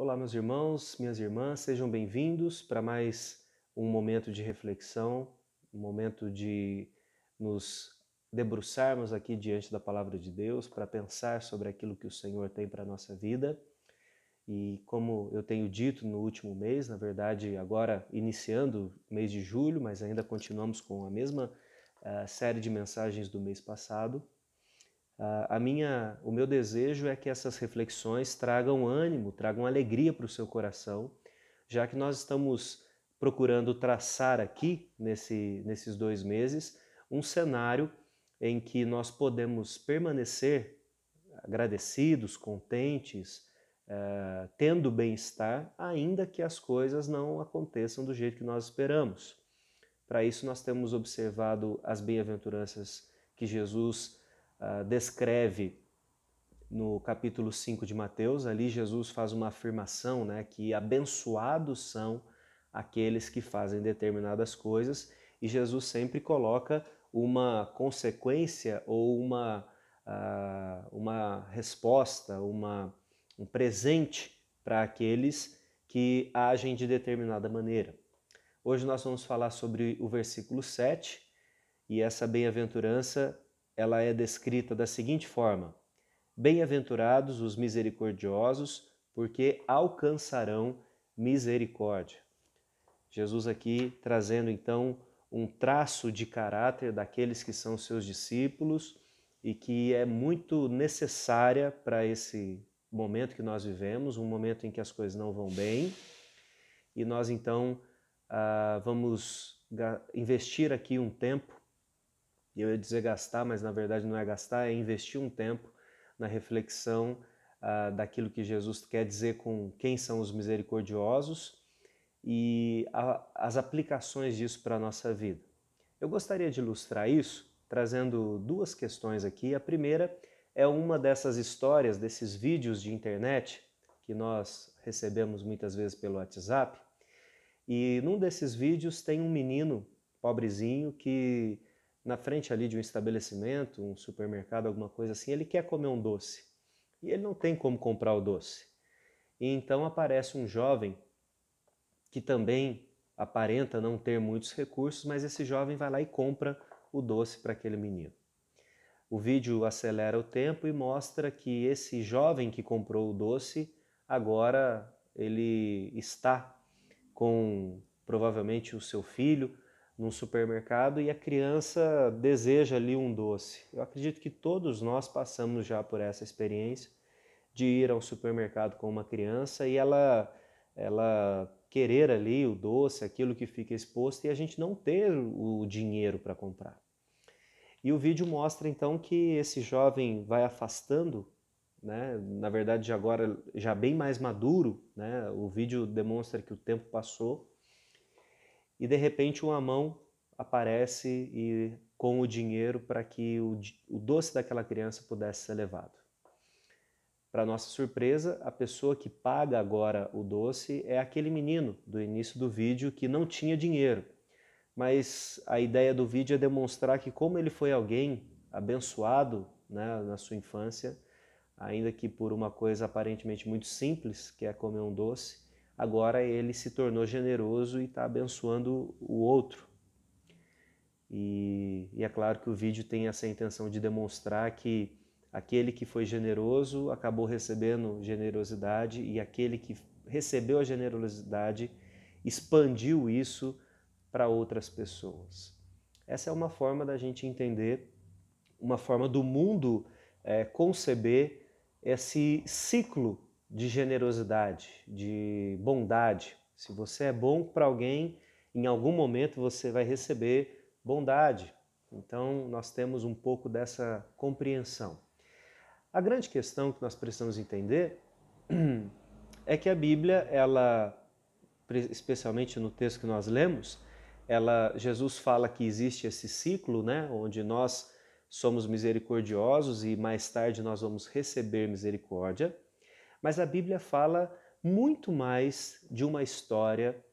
Olá, meus irmãos, minhas irmãs, sejam bem-vindos para mais um momento de reflexão, um momento de nos debruçarmos aqui diante da Palavra de Deus para pensar sobre aquilo que o Senhor tem para a nossa vida. E como eu tenho dito no último mês, na verdade agora iniciando o mês de julho, mas ainda continuamos com a mesma série de mensagens do mês passado, o meu desejo é que essas reflexões tragam ânimo, tragam alegria para o seu coração, já que nós estamos procurando traçar aqui, nesses 2 meses, um cenário em que nós podemos permanecer agradecidos, contentes, tendo bem-estar, ainda que as coisas não aconteçam do jeito que nós esperamos. Para isso, nós temos observado as bem-aventuranças que Jesus descreve no capítulo 5 de Mateus. Ali Jesus faz uma afirmação, né, que abençoados são aqueles que fazem determinadas coisas, e Jesus sempre coloca uma consequência ou uma resposta, um presente para aqueles que agem de determinada maneira. Hoje nós vamos falar sobre o versículo 7, e essa bem-aventurança ela é descrita da seguinte forma: bem-aventurados os misericordiosos, porque alcançarão misericórdia. Jesus aqui trazendo então um traço de caráter daqueles que são seus discípulos e que é muito necessária para esse momento que nós vivemos, um momento em que as coisas não vão bem, e nós então vamos investir aqui um tempo. Eu ia dizer gastar, mas na verdade não é gastar, é investir um tempo na reflexão daquilo que Jesus quer dizer com quem são os misericordiosos e as aplicações disso para a nossa vida. Eu gostaria de ilustrar isso trazendo duas questões aqui. A primeira é uma dessas histórias, desses vídeos de internet que nós recebemos muitas vezes pelo WhatsApp, e num desses vídeos tem um menino pobrezinho que na frente ali de um estabelecimento, um supermercado, alguma coisa assim, ele quer comer um doce e ele não tem como comprar o doce. E então aparece um jovem que também aparenta não ter muitos recursos, mas esse jovem vai lá e compra o doce para aquele menino. O vídeo acelera o tempo e mostra que esse jovem que comprou o doce agora ele está com provavelmente o seu filho num supermercado e a criança deseja ali um doce. Eu acredito que todos nós passamos já por essa experiência de ir ao supermercado com uma criança e ela querer ali o doce, aquilo que fica exposto, e a gente não ter o dinheiro para comprar. E o vídeo mostra então que esse jovem vai afastando, né? Na verdade agora já bem mais maduro, né? O vídeo demonstra que o tempo passou e de repente uma mão aparece e com o dinheiro para que o doce daquela criança pudesse ser levado. Para nossa surpresa, a pessoa que paga agora o doce é aquele menino do início do vídeo que não tinha dinheiro. Mas a ideia do vídeo é demonstrar que como ele foi alguém abençoado, né, na sua infância, ainda que por uma coisa aparentemente muito simples, que é comer um doce, agora ele se tornou generoso e está abençoando o outro. E é claro que o vídeo tem essa intenção de demonstrar que aquele que foi generoso acabou recebendo generosidade e aquele que recebeu a generosidade expandiu isso para outras pessoas. Essa é uma forma da gente entender, uma forma do mundo conceber esse ciclo de generosidade, de bondade. Se você é bom para alguém, em algum momento você vai receber bondade. Então nós temos um pouco dessa compreensão. A grande questão que nós precisamos entender é que a Bíblia, ela, especialmente no texto que nós lemos, Jesus fala que existe esse ciclo, né, onde nós somos misericordiosos e mais tarde nós vamos receber misericórdia, mas a Bíblia fala muito mais de uma história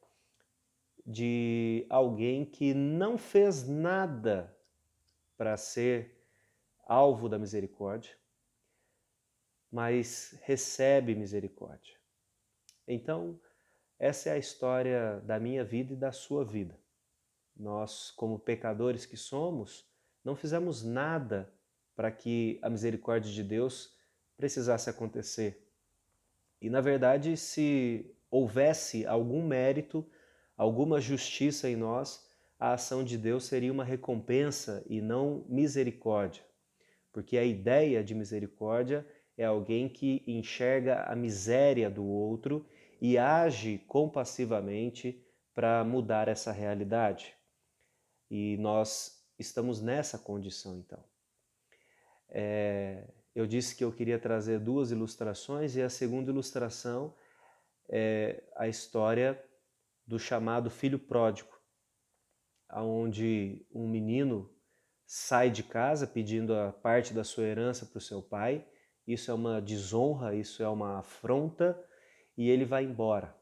de alguém que não fez nada para ser alvo da misericórdia, mas recebe misericórdia. Então, essa é a história da minha vida e da sua vida. Nós, como pecadores que somos, não fizemos nada para que a misericórdia de Deus precisasse acontecer. E, na verdade, se houvesse algum mérito, alguma justiça em nós, a ação de Deus seria uma recompensa e não misericórdia. Porque a ideia de misericórdia é alguém que enxerga a miséria do outro e age compassivamente para mudar essa realidade. E nós estamos nessa condição, então. Eu disse que eu queria trazer duas ilustrações, e a segunda ilustração é a história do chamado filho pródigo, onde um menino sai de casa pedindo a parte da sua herança para o seu pai. Isso é uma desonra, isso é uma afronta, e ele vai embora.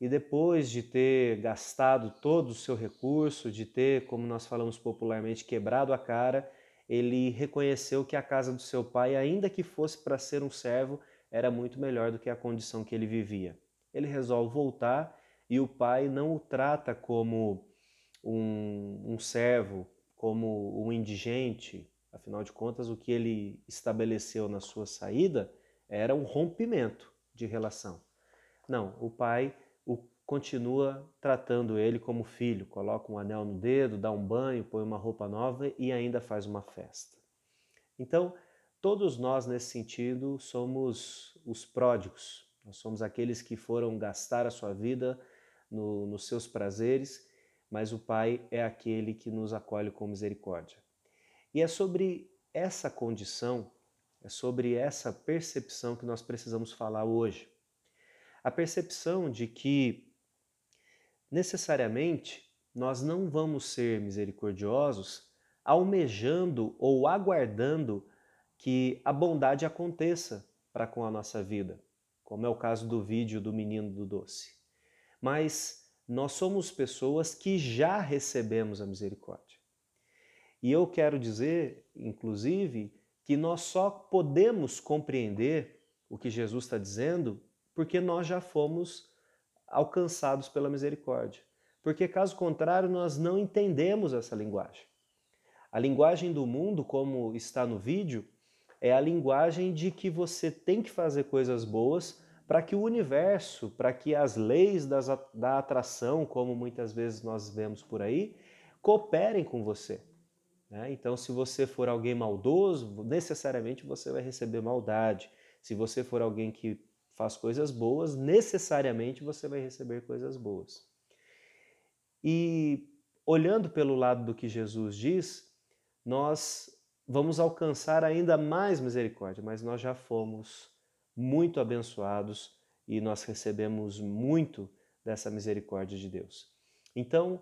E depois de ter gastado todo o seu recurso, de ter, como nós falamos popularmente, quebrado a cara, ele reconheceu que a casa do seu pai, ainda que fosse para ser um servo, era muito melhor do que a condição que ele vivia. Ele resolve voltar e o pai não o trata como um servo, como um indigente. Afinal de contas, o que ele estabeleceu na sua saída era um rompimento de relação. Não, o pai continua tratando ele como filho, coloca um anel no dedo, dá um banho, põe uma roupa nova e ainda faz uma festa. Então, todos nós nesse sentido somos os pródigos. Nós somos aqueles que foram gastar a sua vida nos seus prazeres, mas o Pai é aquele que nos acolhe com misericórdia. E é sobre essa condição, é sobre essa percepção que nós precisamos falar hoje. A percepção de que, necessariamente, nós não vamos ser misericordiosos almejando ou aguardando que a bondade aconteça para com a nossa vida, como é o caso do vídeo do menino do doce. Mas nós somos pessoas que já recebemos a misericórdia. E eu quero dizer, inclusive, que nós só podemos compreender o que Jesus está dizendo porque nós já fomos alcançados pela misericórdia. Porque, caso contrário, nós não entendemos essa linguagem. A linguagem do mundo, como está no vídeo, é a linguagem de que você tem que fazer coisas boas para que o universo, para que as leis da atração, como muitas vezes nós vemos por aí, cooperem com você. Então, se você for alguém maldoso, necessariamente você vai receber maldade. Se você for alguém que faz coisas boas, necessariamente você vai receber coisas boas. E olhando pelo lado do que Jesus diz, nós vamos alcançar ainda mais misericórdia, mas nós já fomos muito abençoados e nós recebemos muito dessa misericórdia de Deus. Então,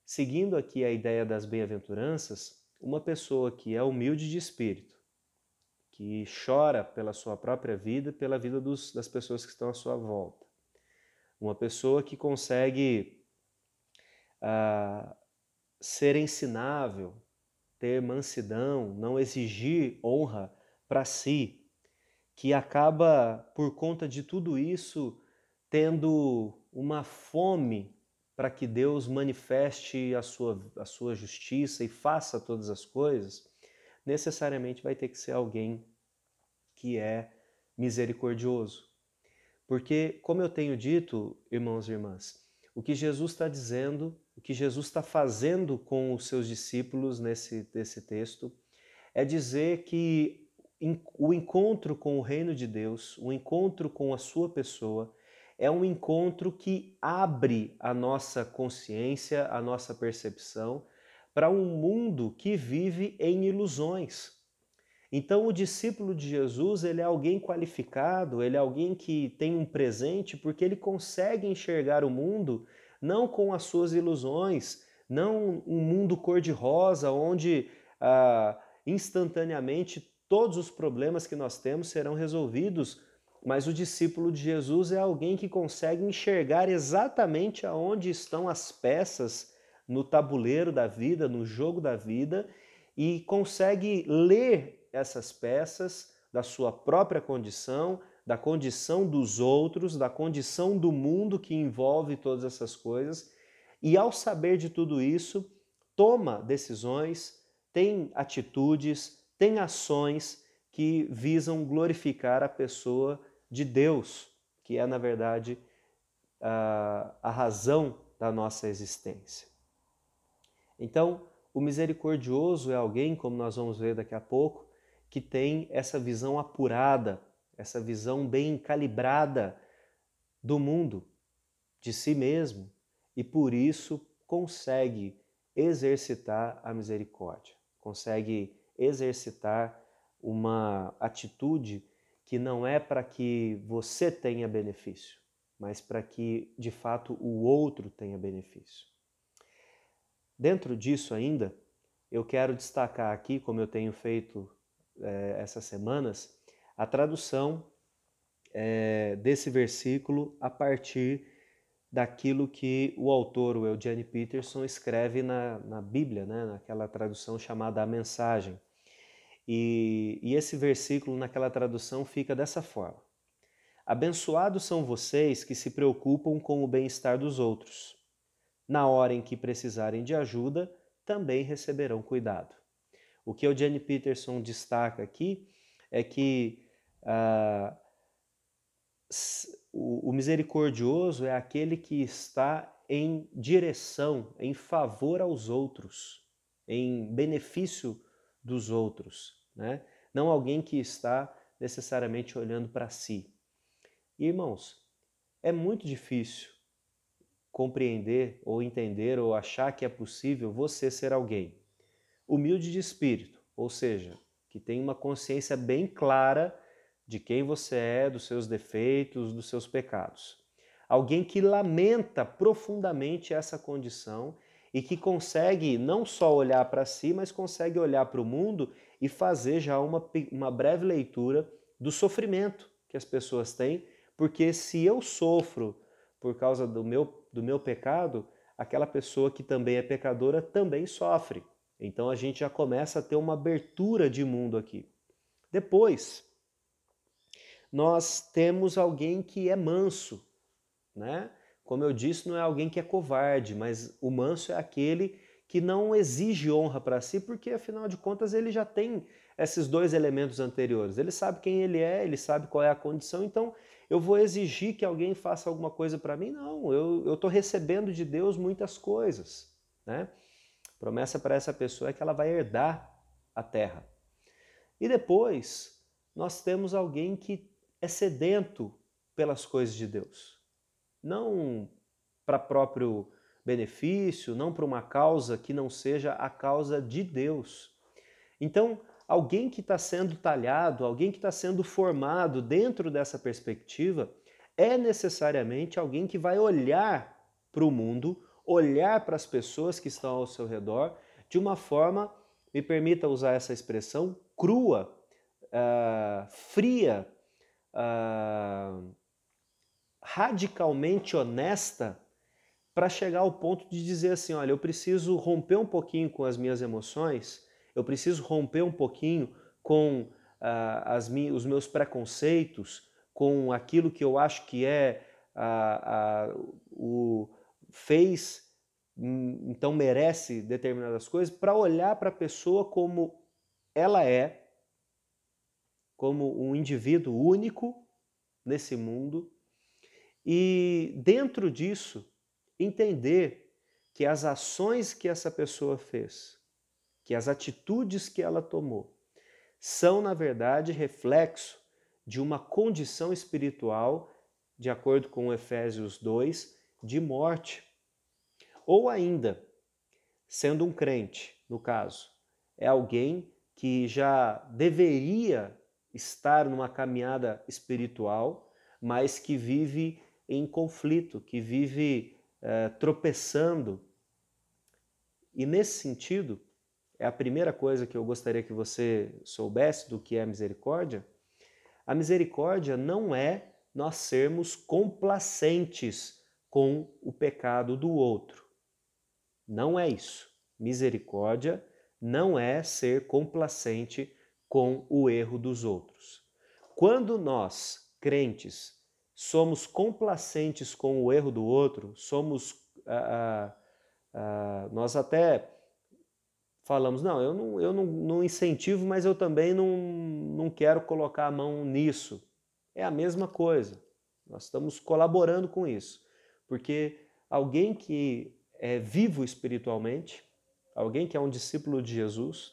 seguindo aqui a ideia das bem-aventuranças, uma pessoa que é humilde de espírito, que chora pela sua própria vida e pela vida das pessoas que estão à sua volta, uma pessoa que consegue ser ensinável, ter mansidão, não exigir honra para si, que acaba, por conta de tudo isso, tendo uma fome para que Deus manifeste a sua justiça e faça todas as coisas, necessariamente vai ter que ser alguém que é misericordioso. Porque, como eu tenho dito, irmãos e irmãs, o que Jesus está dizendo, o que Jesus está fazendo com os seus discípulos nesse texto, é dizer que o encontro com o reino de Deus, o encontro com a sua pessoa, é um encontro que abre a nossa consciência, a nossa percepção, para um mundo que vive em ilusões. Então, o discípulo de Jesus, ele é alguém qualificado, ele é alguém que tem um presente, porque ele consegue enxergar o mundo não com as suas ilusões, não um mundo cor-de-rosa, onde instantaneamente todos os problemas que nós temos serão resolvidos, mas o discípulo de Jesus é alguém que consegue enxergar exatamente aonde estão as peças no tabuleiro da vida, no jogo da vida, e consegue ler essas peças da sua própria condição, da condição dos outros, da condição do mundo que envolve todas essas coisas, e ao saber de tudo isso, toma decisões, tem atitudes, tem ações que visam glorificar a pessoa de Deus, que é, na verdade, a razão da nossa existência. Então, o misericordioso é alguém, como nós vamos ver daqui a pouco, que tem essa visão apurada, essa visão bem calibrada do mundo, de si mesmo, e por isso consegue exercitar a misericórdia, consegue exercitar uma atitude que não é para que você tenha benefício, mas para que, de fato, o outro tenha benefício. Dentro disso ainda, eu quero destacar aqui, como eu tenho feito essas semanas, a tradução desse versículo a partir daquilo que o autor, o Eugene Peterson, escreve na Bíblia, né? Naquela tradução chamada A Mensagem. E esse versículo naquela tradução fica dessa forma: abençoados são vocês que se preocupam com o bem-estar dos outros. Na hora em que precisarem de ajuda, também receberão cuidado. O que Eugene Peterson destaca aqui é que o misericordioso é aquele que está em direção, em favor aos outros, em benefício dos outros, né? Não alguém que está necessariamente olhando para si. E, irmãos, é muito difícil compreender ou entender ou achar que é possível você ser alguém humilde de espírito, ou seja, que tem uma consciência bem clara de quem você é, dos seus defeitos, dos seus pecados. Alguém que lamenta profundamente essa condição e que consegue não só olhar para si, mas consegue olhar para o mundo e fazer já uma breve leitura do sofrimento que as pessoas têm, porque se eu sofro por causa do meu pecado, aquela pessoa que também é pecadora também sofre. Então a gente já começa a ter uma abertura de mundo aqui. Depois, nós temos alguém que é manso, né? Como eu disse, não é alguém que é covarde, mas o manso é aquele que não exige honra para si, porque afinal de contas ele já tem esses dois elementos anteriores. Ele sabe quem ele é, ele sabe qual é a condição, então eu vou exigir que alguém faça alguma coisa para mim? Não, eu estou recebendo de Deus muitas coisas, né? A promessa para essa pessoa é que ela vai herdar a terra. E depois, nós temos alguém que é sedento pelas coisas de Deus. Não para próprio benefício, não para uma causa que não seja a causa de Deus. Então, alguém que está sendo talhado, alguém que está sendo formado dentro dessa perspectiva, é necessariamente alguém que vai olhar para o mundo, olhar para as pessoas que estão ao seu redor de uma forma, me permita usar essa expressão, crua, fria, radicalmente honesta, para chegar ao ponto de dizer assim, olha, eu preciso romper um pouquinho com as minhas emoções, eu preciso romper um pouquinho com os meus preconceitos, com aquilo que eu acho que fez, então merece determinadas coisas, para olhar para a pessoa como ela é, como um indivíduo único nesse mundo, e dentro disso entender que as ações que essa pessoa fez, que as atitudes que ela tomou, são, na verdade, reflexo de uma condição espiritual, de acordo com Efésios 2, de morte. Ou ainda, sendo um crente, no caso, é alguém que já deveria estar numa caminhada espiritual, mas que vive em conflito, que vive tropeçando. E nesse sentido, é a primeira coisa que eu gostaria que você soubesse do que é a misericórdia. A misericórdia não é nós sermos complacentes com o pecado do outro. Não é isso. Misericórdia não é ser complacente com o erro dos outros. Quando nós crentes somos complacentes com o erro do outro, nós até falamos, não, eu não incentivo, mas eu também não quero colocar a mão nisso. É a mesma coisa. Nós estamos colaborando com isso. Porque alguém que é vivo espiritualmente, alguém que é um discípulo de Jesus,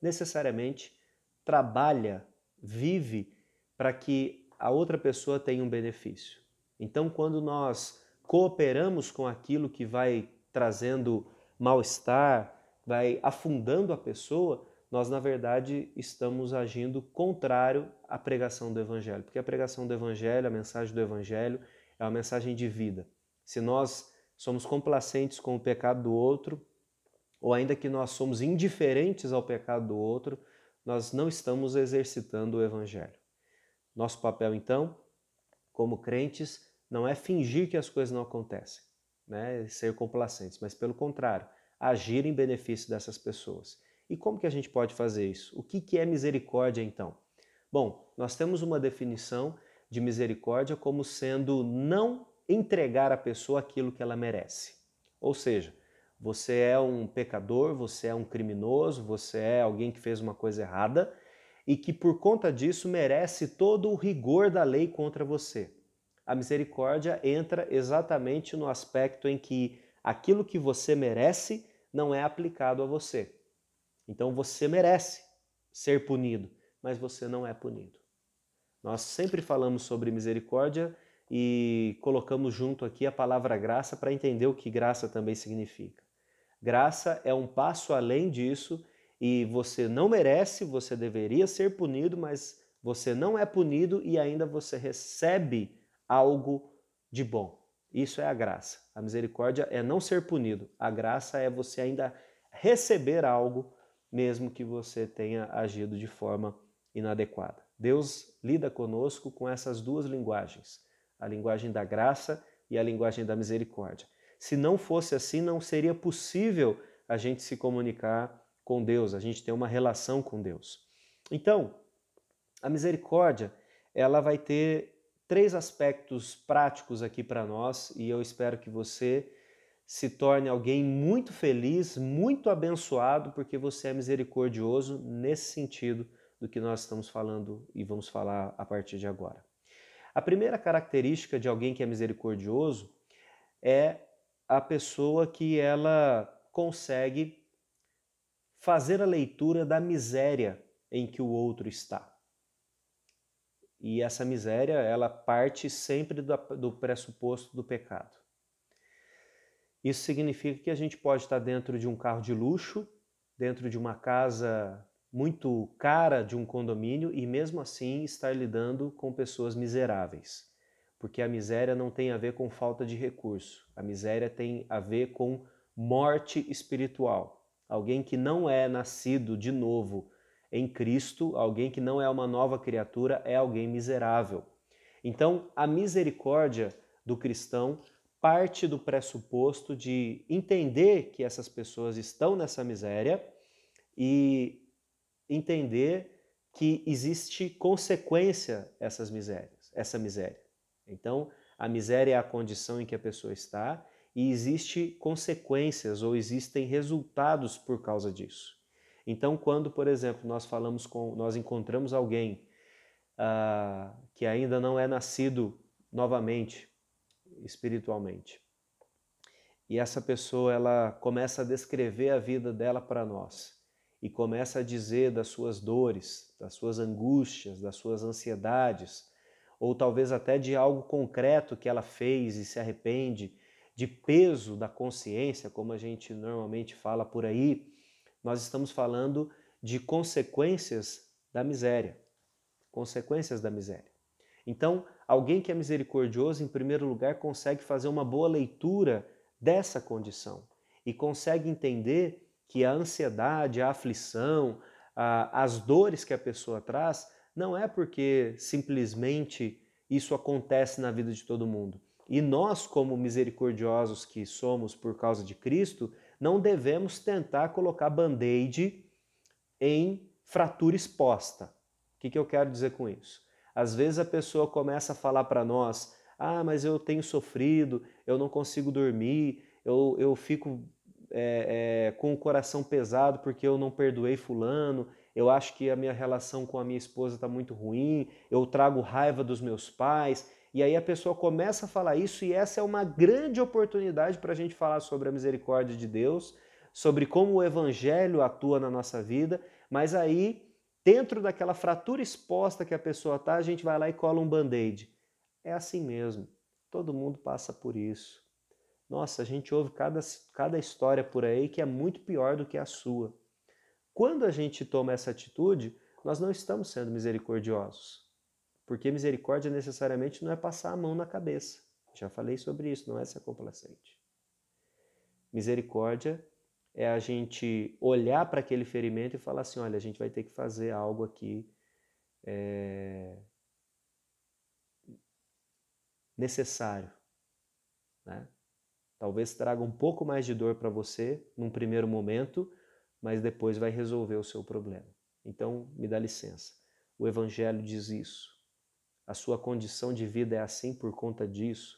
necessariamente trabalha, vive para que a outra pessoa tenha um benefício. Então, quando nós cooperamos com aquilo que vai trazendo mal-estar, vai afundando a pessoa, nós, na verdade, estamos agindo contrário à pregação do Evangelho. Porque a pregação do Evangelho, a mensagem do Evangelho, é uma mensagem de vida. Se nós somos complacentes com o pecado do outro, ou ainda que nós somos indiferentes ao pecado do outro, nós não estamos exercitando o Evangelho. Nosso papel, então, como crentes, não é fingir que as coisas não acontecem, né? Ser complacentes, mas pelo contrário, agir em benefício dessas pessoas. E como que a gente pode fazer isso? O que é misericórdia, então? Bom, nós temos uma definição de misericórdia como sendo não entregar à pessoa aquilo que ela merece. Ou seja, você é um pecador, você é um criminoso, você é alguém que fez uma coisa errada e que por conta disso merece todo o rigor da lei contra você. A misericórdia entra exatamente no aspecto em que aquilo que você merece não é aplicado a você. Então você merece ser punido, mas você não é punido. Nós sempre falamos sobre misericórdia e colocamos junto aqui a palavra graça para entender o que graça também significa. Graça é um passo além disso e você não merece, você deveria ser punido, mas você não é punido e ainda você recebe algo de bom. Isso é a graça. A misericórdia é não ser punido. A graça é você ainda receber algo, mesmo que você tenha agido de forma inadequada. Deus lida conosco com essas duas linguagens, a linguagem da graça e a linguagem da misericórdia. Se não fosse assim, não seria possível a gente se comunicar com Deus, a gente ter uma relação com Deus. Então, a misericórdia, ela vai ter 3 aspectos práticos aqui para nós e eu espero que você se torne alguém muito feliz, muito abençoado, porque você é misericordioso nesse sentido do que nós estamos falando e vamos falar a partir de agora. A primeira característica de alguém que é misericordioso é a pessoa que ela consegue fazer a leitura da miséria em que o outro está. E essa miséria, ela parte sempre do pressuposto do pecado. Isso significa que a gente pode estar dentro de um carro de luxo, dentro de uma casa muito cara de um condomínio e mesmo assim estar lidando com pessoas miseráveis. Porque a miséria não tem a ver com falta de recurso, a miséria tem a ver com morte espiritual. Alguém que não é nascido de novo em Cristo, alguém que não é uma nova criatura, é alguém miserável. Então, a misericórdia do cristão parte do pressuposto de entender que essas pessoas estão nessa miséria e entender que existe consequência essa miséria. Então, a miséria é a condição em que a pessoa está e existe consequências ou existem resultados por causa disso. Então, quando, por exemplo, nós encontramos alguém que ainda não é nascido novamente, espiritualmente, e essa pessoa ela começa a descrever a vida dela para nós e começa a dizer das suas dores, das suas angústias, das suas ansiedades, ou talvez até de algo concreto que ela fez e se arrepende, de peso da consciência, como a gente normalmente fala por aí, nós estamos falando de consequências da miséria. Consequências da miséria. Então, alguém que é misericordioso, em primeiro lugar, consegue fazer uma boa leitura dessa condição e consegue entender que a ansiedade, a aflição, as dores que a pessoa traz, não é porque simplesmente isso acontece na vida de todo mundo. E nós, como misericordiosos que somos por causa de Cristo, não devemos tentar colocar band-aid em fratura exposta. O que eu quero dizer com isso? Às vezes a pessoa começa a falar para nós, ah, mas eu tenho sofrido, eu não consigo dormir, eu fico com o coração pesado porque eu não perdoei fulano, eu acho que a minha relação com a minha esposa está muito ruim, eu trago raiva dos meus pais. E aí a pessoa começa a falar isso, e essa é uma grande oportunidade para a gente falar sobre a misericórdia de Deus, sobre como o Evangelho atua na nossa vida, mas aí, dentro daquela fratura exposta que a pessoa está, a gente vai lá e cola um band-aid. É assim mesmo, todo mundo passa por isso. Nossa, a gente ouve cada história por aí que é muito pior do que a sua. Quando a gente toma essa atitude, nós não estamos sendo misericordiosos. Porque misericórdia necessariamente não é passar a mão na cabeça. Já falei sobre isso, não é ser complacente. Misericórdia é a gente olhar para aquele ferimento e falar assim, olha, a gente vai ter que fazer algo aqui necessário, né? Talvez traga um pouco mais de dor para você num primeiro momento, mas depois vai resolver o seu problema. Então, me dá licença. O Evangelho diz isso. A sua condição de vida é assim por conta disso.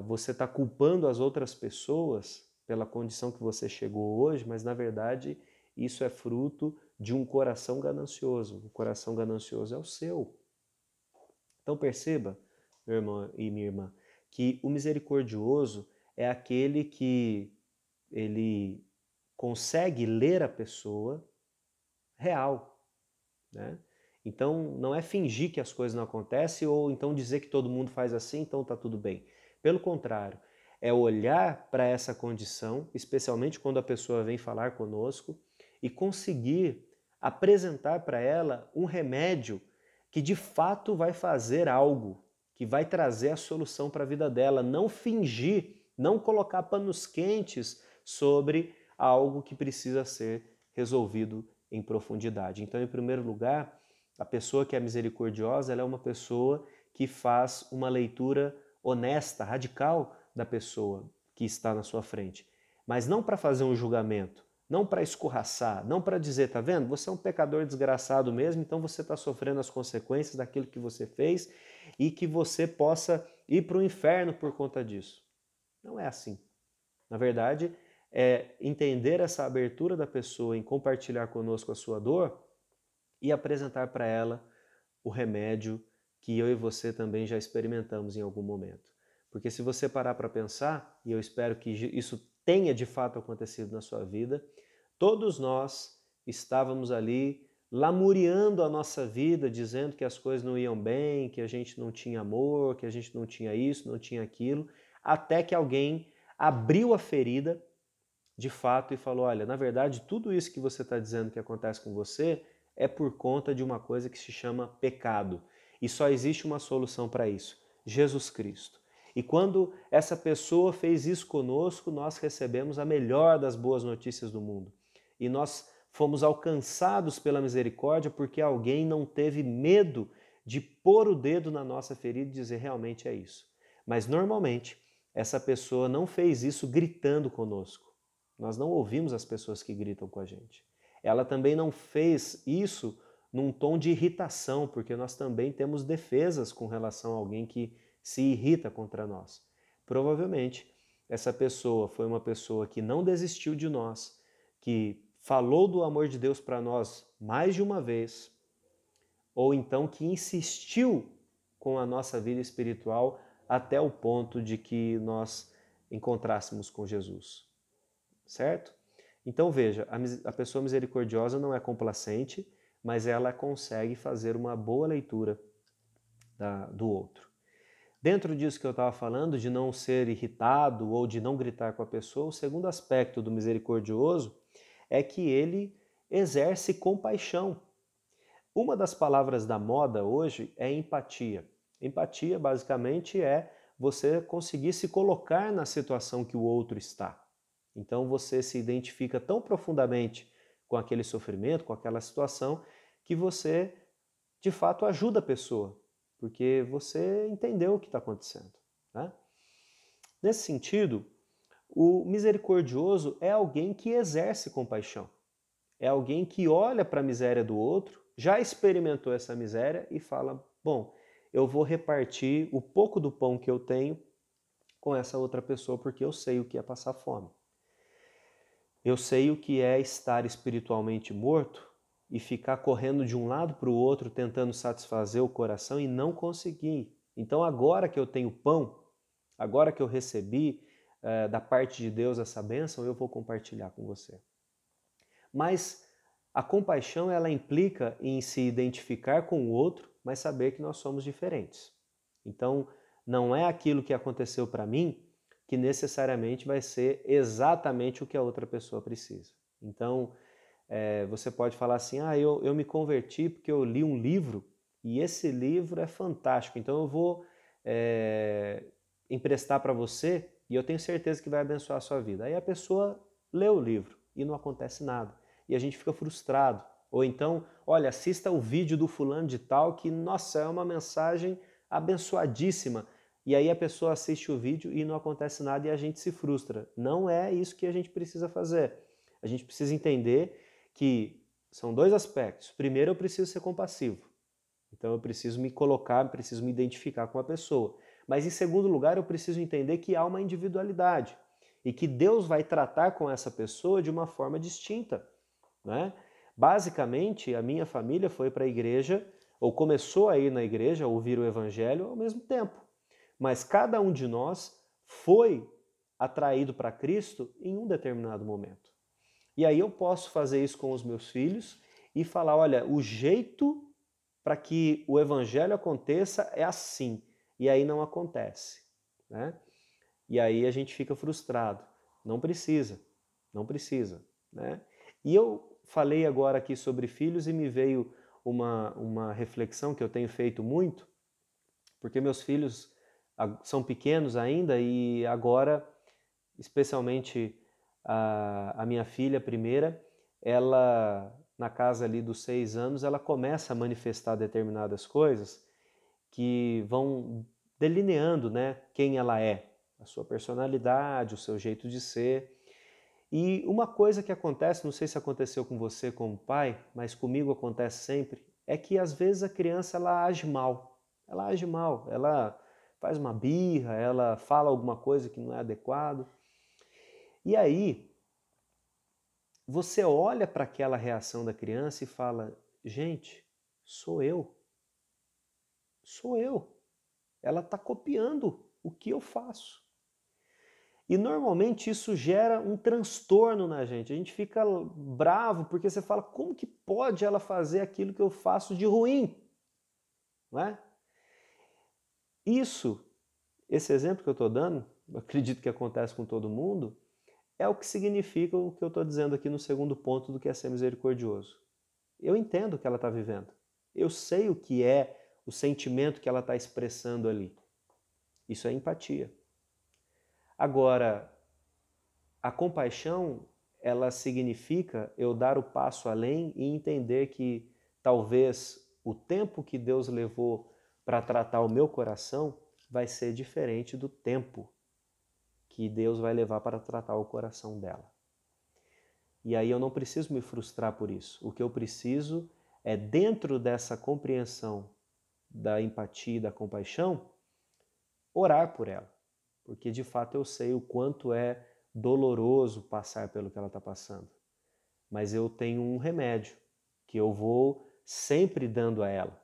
Você está culpando as outras pessoas pela condição que você chegou hoje, mas na verdade isso é fruto de um coração ganancioso. O coração ganancioso é o seu. Então perceba, meu irmão e minha irmã, que o misericordioso é aquele que ele consegue ler a pessoa real, né? Então não é fingir que as coisas não acontecem ou então dizer que todo mundo faz assim, então está tudo bem. Pelo contrário, é olhar para essa condição, especialmente quando a pessoa vem falar conosco, e conseguir apresentar para ela um remédio que de fato vai fazer algo, que vai trazer a solução para a vida dela. Não fingir, não colocar panos quentes sobre algo que precisa ser resolvido em profundidade. Então, em primeiro lugar, a pessoa que é misericordiosa, ela é uma pessoa que faz uma leitura honesta, radical da pessoa que está na sua frente. Mas não para fazer um julgamento, não para escorraçar, não para dizer, tá vendo? Você é um pecador desgraçado mesmo, então você está sofrendo as consequências daquilo que você fez e que você possa ir para o inferno por conta disso. Não é assim. Na verdade, é entender essa abertura da pessoa em compartilhar conosco a sua dor e apresentar para ela o remédio que eu e você também já experimentamos em algum momento. Porque se você parar para pensar, e eu espero que isso tenha de fato acontecido na sua vida, todos nós estávamos ali lamuriando a nossa vida, dizendo que as coisas não iam bem, que a gente não tinha amor, que a gente não tinha isso, não tinha aquilo, até que alguém abriu a ferida de fato e falou, olha, na verdade tudo isso que você está dizendo que acontece com você é por conta de uma coisa que se chama pecado. E só existe uma solução para isso, Jesus Cristo. E quando essa pessoa fez isso conosco, nós recebemos a melhor das boas notícias do mundo. E nós fomos alcançados pela misericórdia porque alguém não teve medo de pôr o dedo na nossa ferida e dizer realmente é isso. Mas normalmente essa pessoa não fez isso gritando conosco. Nós não ouvimos as pessoas que gritam com a gente. Ela também não fez isso num tom de irritação, porque nós também temos defesas com relação a alguém que se irrita contra nós. Provavelmente, essa pessoa foi uma pessoa que não desistiu de nós, que falou do amor de Deus para nós mais de uma vez, ou então que insistiu com a nossa vida espiritual até o ponto de que nós encontrássemos com Jesus. Certo? Então veja, a pessoa misericordiosa não é complacente, mas ela consegue fazer uma boa leitura do outro. Dentro disso que eu estava falando, de não ser irritado ou de não gritar com a pessoa, o segundo aspecto do misericordioso é que ele exerce compaixão. Uma das palavras da moda hoje é empatia. Empatia, basicamente, é você conseguir se colocar na situação que o outro está. Então você se identifica tão profundamente com aquele sofrimento, com aquela situação, que você de fato ajuda a pessoa, porque você entendeu o que está acontecendo. Né? Nesse sentido, o misericordioso é alguém que exerce compaixão, é alguém que olha para a miséria do outro já experimentou essa miséria e fala, bom, eu vou repartir o pouco do pão que eu tenho com essa outra pessoa porque eu sei o que é passar fome. Eu sei o que é estar espiritualmente morto e ficar correndo de um lado para o outro tentando satisfazer o coração e não conseguir. Então agora que eu tenho pão, agora que eu recebi da parte de Deus essa bênção, eu vou compartilhar com você. Mas a compaixão, ela implica em se identificar com o outro, mas saber que nós somos diferentes. Então, não é aquilo que aconteceu para mim que necessariamente vai ser exatamente o que a outra pessoa precisa. Então, você pode falar assim, eu me converti porque eu li um livro e esse livro é fantástico, então eu vou emprestar para você e eu tenho certeza que vai abençoar a sua vida. Aí a pessoa lê o livro e não acontece nada. E a gente fica frustrado. Ou então, olha, assista o vídeo do fulano de tal que, nossa, é uma mensagem abençoadíssima. E aí a pessoa assiste o vídeo e não acontece nada e a gente se frustra. Não é isso que a gente precisa fazer. A gente precisa entender que são dois aspectos. Primeiro, eu preciso ser compassivo. Então eu preciso me colocar, preciso me identificar com a pessoa. Mas em segundo lugar, eu preciso entender que há uma individualidade e que Deus vai tratar com essa pessoa de uma forma distinta, né? Basicamente, a minha família foi para a igreja, ou começou a ir na igreja, a ouvir o evangelho ao mesmo tempo. Mas cada um de nós foi atraído para Cristo em um determinado momento. E aí eu posso fazer isso com os meus filhos e falar, olha, o jeito para que o evangelho aconteça é assim. E aí não acontece, né? E aí a gente fica frustrado. Não precisa, né? E eu falei agora aqui sobre filhos e me veio uma reflexão que eu tenho feito muito, porque meus filhos são pequenos ainda e agora, especialmente a minha filha primeira, ela, na casa ali dos 6 anos, ela começa a manifestar determinadas coisas que vão delineando, né, quem ela é, a sua personalidade, o seu jeito de ser. E uma coisa que acontece, não sei se aconteceu com você como pai, mas comigo acontece sempre, é que às vezes a criança ela age mal. Ela age mal, ela faz uma birra, ela fala alguma coisa que não é adequado. E aí, você olha para aquela reação da criança e fala, gente, sou eu. Sou eu. Ela está copiando o que eu faço. E normalmente isso gera um transtorno na gente. A gente fica bravo porque você fala, como que pode ela fazer aquilo que eu faço de ruim? Não é? Esse exemplo que eu estou dando, eu acredito que acontece com todo mundo, é o que significa o que eu estou dizendo aqui no segundo ponto do que é ser misericordioso. Eu entendo o que ela está vivendo. Eu sei o que é o sentimento que ela está expressando ali. Isso é empatia. Agora, a compaixão, ela significa eu dar o passo além e entender que talvez o tempo que Deus levou para tratar o meu coração vai ser diferente do tempo que Deus vai levar para tratar o coração dela. E aí eu não preciso me frustrar por isso. O que eu preciso é, dentro dessa compreensão da empatia e da compaixão, orar por ela. Porque de fato eu sei o quanto é doloroso passar pelo que ela está passando. Mas eu tenho um remédio que eu vou sempre dando a ela,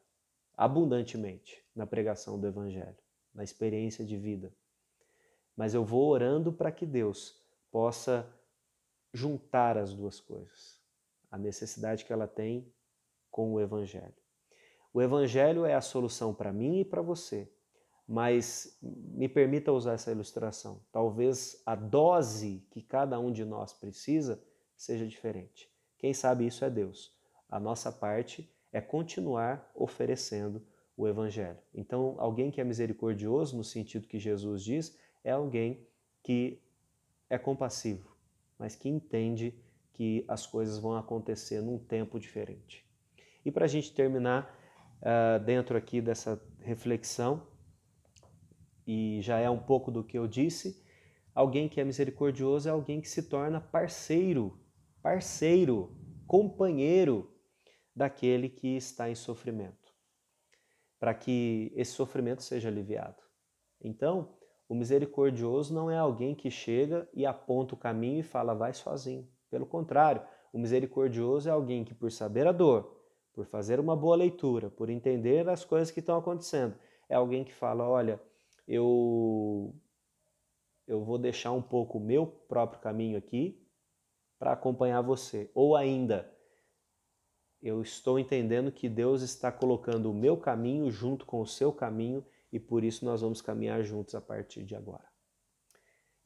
abundantemente, na pregação do Evangelho, na experiência de vida. Mas eu vou orando para que Deus possa juntar as duas coisas, a necessidade que ela tem com o Evangelho. O Evangelho é a solução para mim e para você, mas me permita usar essa ilustração. Talvez a dose que cada um de nós precisa seja diferente. Quem sabe isso é Deus. A nossa parte é continuar oferecendo o Evangelho. Então, alguém que é misericordioso, no sentido que Jesus diz, é alguém que é compassivo, mas que entende que as coisas vão acontecer num tempo diferente. E para a gente terminar, dentro aqui dessa reflexão, e já é um pouco do que eu disse, alguém que é misericordioso é alguém que se torna parceiro, companheiro daquele que está em sofrimento, para que esse sofrimento seja aliviado. Então, o misericordioso não é alguém que chega e aponta o caminho e fala, vai sozinho. Pelo contrário, o misericordioso é alguém que, por saber a dor, por fazer uma boa leitura, por entender as coisas que estão acontecendo, é alguém que fala, olha, eu vou deixar um pouco o meu próprio caminho aqui para acompanhar você. Ou ainda, eu estou entendendo que Deus está colocando o meu caminho junto com o seu caminho e por isso nós vamos caminhar juntos a partir de agora.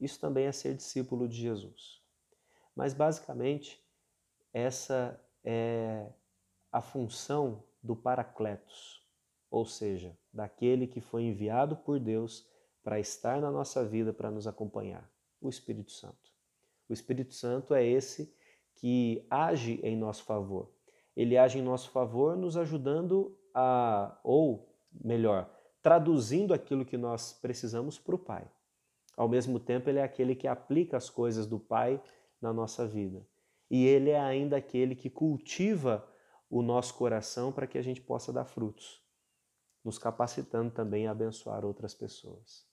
Isso também é ser discípulo de Jesus. Mas basicamente, essa é a função do Paracletos, ou seja, daquele que foi enviado por Deus para estar na nossa vida, para nos acompanhar, o Espírito Santo. O Espírito Santo é esse que age em nosso favor. Ele age em nosso favor nos ajudando ou melhor, traduzindo aquilo que nós precisamos para o Pai. Ao mesmo tempo, ele é aquele que aplica as coisas do Pai na nossa vida. E ele é ainda aquele que cultiva o nosso coração para que a gente possa dar frutos, nos capacitando também a abençoar outras pessoas.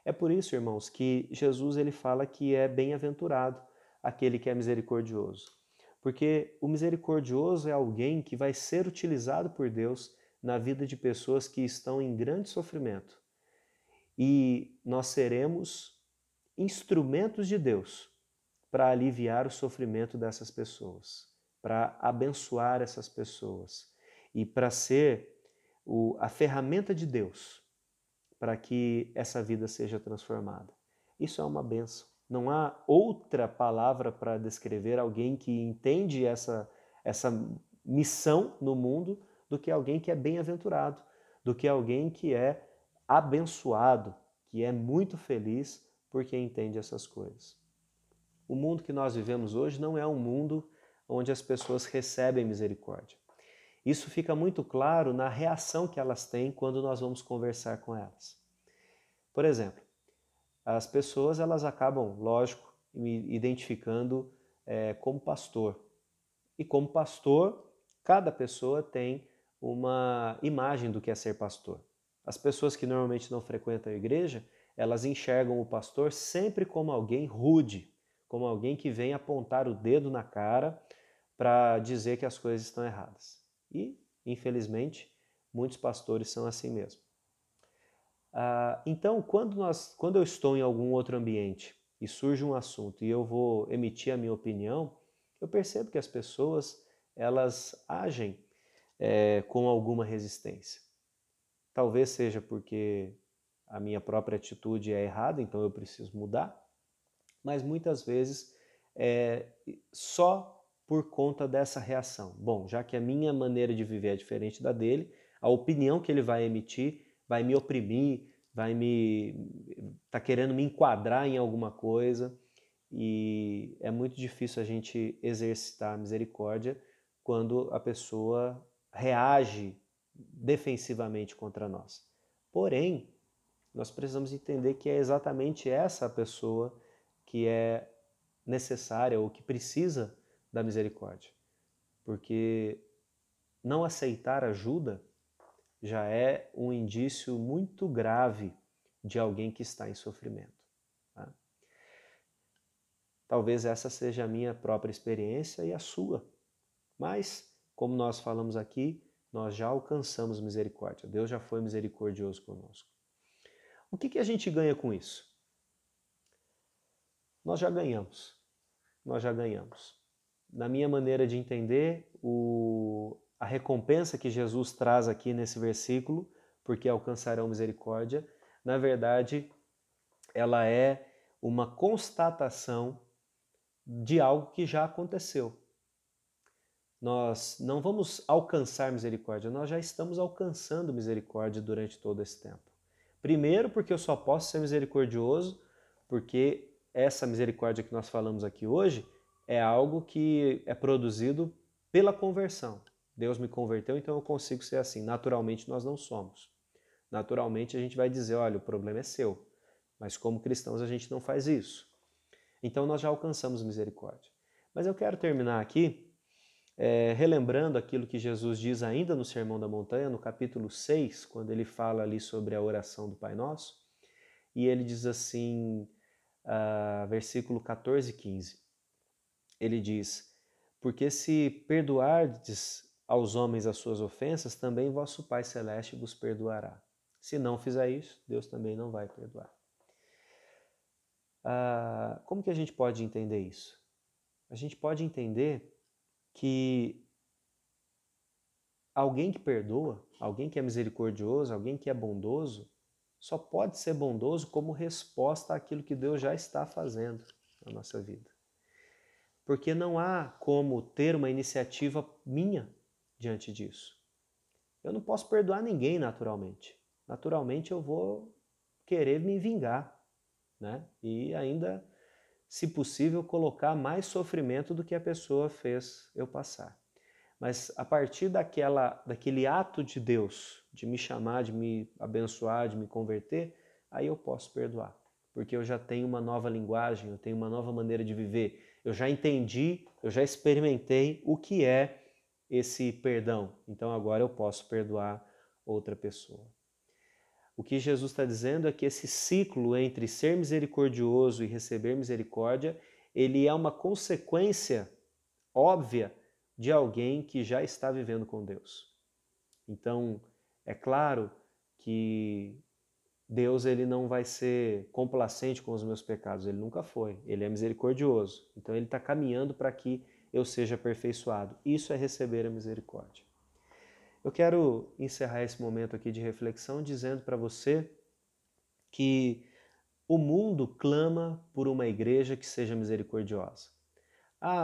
É por isso, irmãos, que Jesus ele fala que é bem-aventurado aquele que é misericordioso. Porque o misericordioso é alguém que vai ser utilizado por Deus na vida de pessoas que estão em grande sofrimento. E nós seremos instrumentos de Deus para aliviar o sofrimento dessas pessoas, para abençoar essas pessoas e para ser a ferramenta de Deus para que essa vida seja transformada. Isso é uma bênção. Não há outra palavra para descrever alguém que entende essa missão no mundo do que alguém que é bem-aventurado, do que alguém que é abençoado, que é muito feliz porque entende essas coisas. O mundo que nós vivemos hoje não é um mundo onde as pessoas recebem misericórdia. Isso fica muito claro na reação que elas têm quando nós vamos conversar com elas. Por exemplo, as pessoas elas acabam, lógico, me identificando como pastor. E como pastor, cada pessoa tem uma imagem do que é ser pastor. As pessoas que normalmente não frequentam a igreja, elas enxergam o pastor sempre como alguém rude, como alguém que vem apontar o dedo na cara para dizer que as coisas estão erradas. E, infelizmente, muitos pastores são assim mesmo. Então, quando eu estou em algum outro ambiente e surge um assunto e eu vou emitir a minha opinião, eu percebo que as pessoas elas agem com alguma resistência. Talvez seja porque a minha própria atitude é errada, então eu preciso mudar, mas muitas vezes é só por conta dessa reação. Bom, já que a minha maneira de viver é diferente da dele, a opinião que ele vai emitir vai me oprimir, tá querendo me enquadrar em alguma coisa, e é muito difícil a gente exercitar a misericórdia quando a pessoa reage defensivamente contra nós. Porém, nós precisamos entender que é exatamente essa a pessoa que é necessária ou que precisa da misericórdia. Porque não aceitar ajuda já é um indício muito grave de alguém que está em sofrimento. Tá? Talvez essa seja a minha própria experiência e a sua. Mas, como nós falamos aqui, nós já alcançamos misericórdia. Deus já foi misericordioso conosco. O que a gente ganha com isso? Nós já ganhamos. Nós já ganhamos. Na minha maneira de entender, a recompensa que Jesus traz aqui nesse versículo, porque alcançarão misericórdia, na verdade, ela é uma constatação de algo que já aconteceu. Nós não vamos alcançar misericórdia, nós já estamos alcançando misericórdia durante todo esse tempo. Primeiro, porque eu só posso ser misericordioso, porque essa misericórdia que nós falamos aqui hoje é algo que é produzido pela conversão. Deus me converteu, então eu consigo ser assim. Naturalmente nós não somos. Naturalmente a gente vai dizer, olha, o problema é seu. Mas como cristãos a gente não faz isso. Então nós já alcançamos misericórdia. Mas eu quero terminar aqui relembrando aquilo que Jesus diz ainda no Sermão da Montanha, no capítulo 6, quando ele fala ali sobre a oração do Pai Nosso, e ele diz assim, versículo 14 e 15, ele diz: porque se perdoardes aos homens as suas ofensas, também vosso Pai Celeste vos perdoará. Se não fizer isso, Deus também não vai perdoar. Como que a gente pode entender isso? A gente pode entender que alguém que perdoa, alguém que é misericordioso, alguém que é bondoso, só pode ser bondoso como resposta àquilo que Deus já está fazendo na nossa vida. Porque não há como ter uma iniciativa minha diante disso. Eu não posso perdoar ninguém naturalmente. Naturalmente eu vou querer me vingar, né? E ainda, se possível, colocar mais sofrimento do que a pessoa fez eu passar. Mas a partir daquele ato de Deus, de me chamar, de me abençoar, de me converter, aí eu posso perdoar. Porque eu já tenho uma nova linguagem, eu tenho uma nova maneira de viver. Eu já entendi, eu já experimentei o que é esse perdão. Então agora eu posso perdoar outra pessoa. O que Jesus está dizendo é que esse ciclo entre ser misericordioso e receber misericórdia, ele é uma consequência óbvia de alguém que já está vivendo com Deus. Então, é claro que Deus ele não vai ser complacente com os meus pecados, ele nunca foi, ele é misericordioso. Então ele está caminhando para que eu seja aperfeiçoado. Isso é receber a misericórdia. Eu quero encerrar esse momento aqui de reflexão dizendo para você que o mundo clama por uma igreja que seja misericordiosa.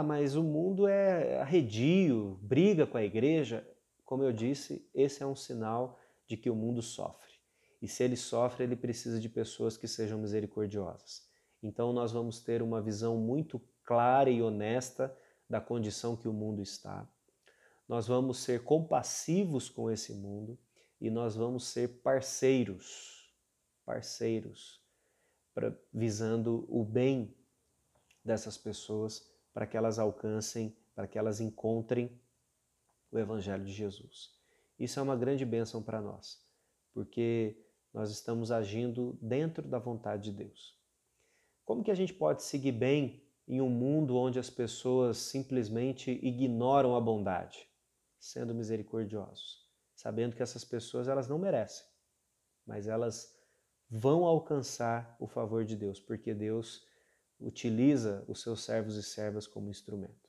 Mas o mundo é arredio, briga com a igreja. Como eu disse, esse é um sinal de que o mundo sofre. E se ele sofre, ele precisa de pessoas que sejam misericordiosas. Então nós vamos ter uma visão muito clara e honesta da condição que o mundo está. Nós vamos ser compassivos com esse mundo e nós vamos ser parceiros, visando o bem dessas pessoas, para que elas alcancem, para que elas encontrem o Evangelho de Jesus. Isso é uma grande bênção para nós, porque nós estamos agindo dentro da vontade de Deus. Como que a gente pode seguir bem em um mundo onde as pessoas simplesmente ignoram a bondade? Sendo misericordiosos, sabendo que essas pessoas elas não merecem, mas elas vão alcançar o favor de Deus, porque Deus utiliza os seus servos e servas como instrumento.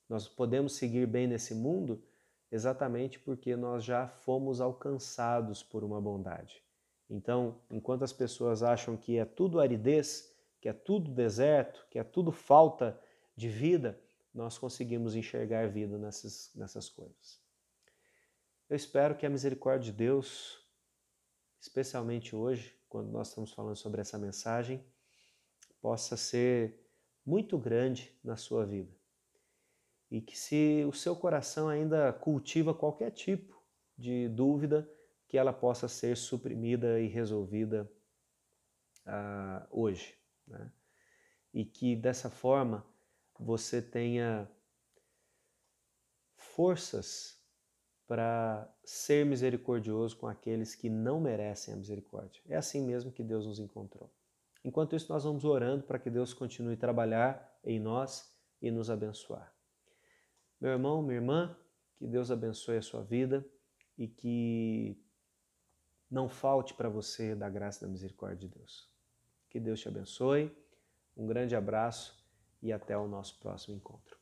Nós podemos seguir bem nesse mundo exatamente porque nós já fomos alcançados por uma bondade. Então, enquanto as pessoas acham que é tudo aridez, que é tudo deserto, que é tudo falta de vida, nós conseguimos enxergar vida nessas coisas. Eu espero que a misericórdia de Deus, especialmente hoje, quando nós estamos falando sobre essa mensagem, possa ser muito grande na sua vida. E que se o seu coração ainda cultiva qualquer tipo de dúvida, que ela possa ser suprimida e resolvida hoje, né? E que dessa forma você tenha forças para ser misericordioso com aqueles que não merecem a misericórdia. É assim mesmo que Deus nos encontrou. Enquanto isso, nós vamos orando para que Deus continue a trabalhar em nós e nos abençoar. Meu irmão, minha irmã, que Deus abençoe a sua vida e que não falte para você da graça e da misericórdia de Deus. Que Deus te abençoe, um grande abraço e até o nosso próximo encontro.